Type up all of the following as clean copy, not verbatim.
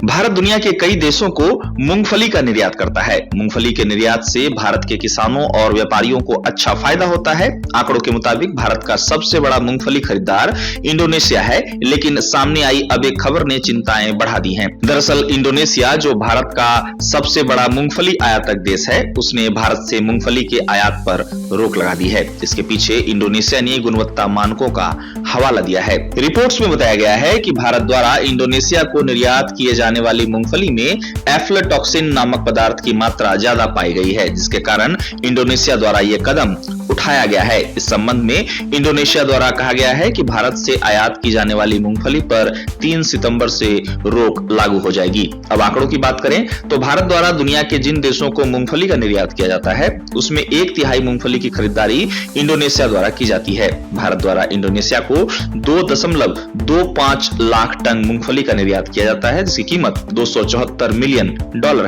भारत दुनिया के कई देशों को मूंगफली का निर्यात करता है। मूंगफली के निर्यात से भारत के किसानों और व्यापारियों को अच्छा फायदा होता है। आंकड़ों के मुताबिक भारत का सबसे बड़ा मूंगफली खरीदार इंडोनेशिया है, लेकिन सामने आई अब एक खबर ने चिंताएं बढ़ा दी हैं। दरअसल इंडोनेशिया, जो भारत का सबसे बड़ा मूंगफली आयातक देश है, उसने भारत से मूंगफली के आयात पर रोक लगा दी है। इसके पीछे इंडोनेशिया ने गुणवत्ता मानकों का हवाला दिया है। रिपोर्ट्स में बताया गया है कि भारत द्वारा इंडोनेशिया को निर्यात किए जाने वाली मूंगफली में एफ्लाटॉक्सिन नामक पदार्थ की मात्रा ज्यादा पाई गई है, जिसके कारण इंडोनेशिया द्वारा यह कदम उठाया गया है। इस संबंध में इंडोनेशिया द्वारा कहा गया है कि भारत से आयात की जाने वाली मूंगफली पर 3 सितंबर से रोक लागू हो जाएगी। अब आंकड़ों की बात करें तो भारत द्वारा दुनिया के जिन देशों को मूंगफली का निर्यात किया जाता है, उसमें 1/3 मूंगफली की खरीदारी इंडोनेशिया द्वारा की जाती है। भारत द्वारा इंडोनेशिया को 2.25 लाख टन मूंगफली का निर्यात किया जाता है, जिसकी कीमत $274 मिलियन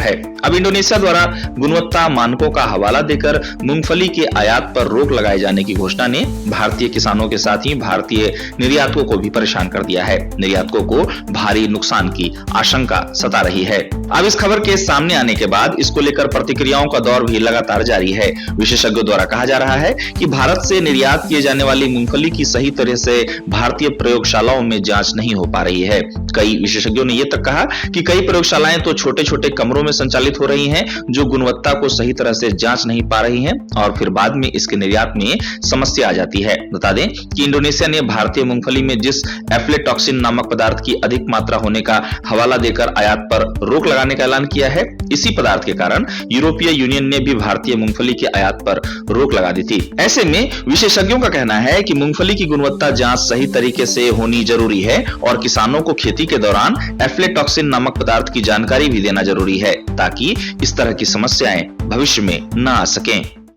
है। अब इंडोनेशिया द्वारा गुणवत्ता मानकों का हवाला देकर मूंगफली के आयात पर रोक लगाए जाने की घोषणा ने भारतीय किसानों के साथ ही भारतीय निर्यातकों को भी परेशान कर दिया है। निर्यातकों को भारी नुकसान की आशंका सता रही है। अब इस खबर के सामने आने के बाद इसको लेकर प्रतिक्रियाओं का दौर भी लगातार जारी है। विशेषज्ञों द्वारा कहा जा रहा है कि भारत से निर्यात किए जाने वाली मूंगफली की सही तरह से भारतीय प्रयोगशालाओं में जांच नहीं हो पा रही है। कई विशेषज्ञों ने यह तक कहा कि कई प्रयोगशालाएं तो छोटे-छोटे कमरों में संचालित हो रही हैं, जो गुणवत्ता को सही तरह से जांच नहीं पा रही हैं, और फिर बाद में इसके निर्यात में समस्या आ जाती है। बता दें कि इंडोनेशिया ने भारतीय मूंगफली में जिस एफ्लाटॉक्सिन नामक पदार्थ की अधिक मात्रा होने का हवाला देकर आयात पर रोक लगाने का ऐलान किया है। इसी पदार्थ के कारण यूरोपीय यूनियन ने भी भारतीय मूंगफली के आयात पर रोक लगा दी थी। ऐसे में विशेषज्ञों का कहना है कि मूंगफली की गुणवत्ता जांच सही तरीके से होनी जरूरी है और किसानों को खेती के दौरान एफ्लाटॉक्सिन नामक पदार्थ की जानकारी भी देना जरूरी है, ताकि इस तरह की समस्याएं भविष्य में न आ सकें।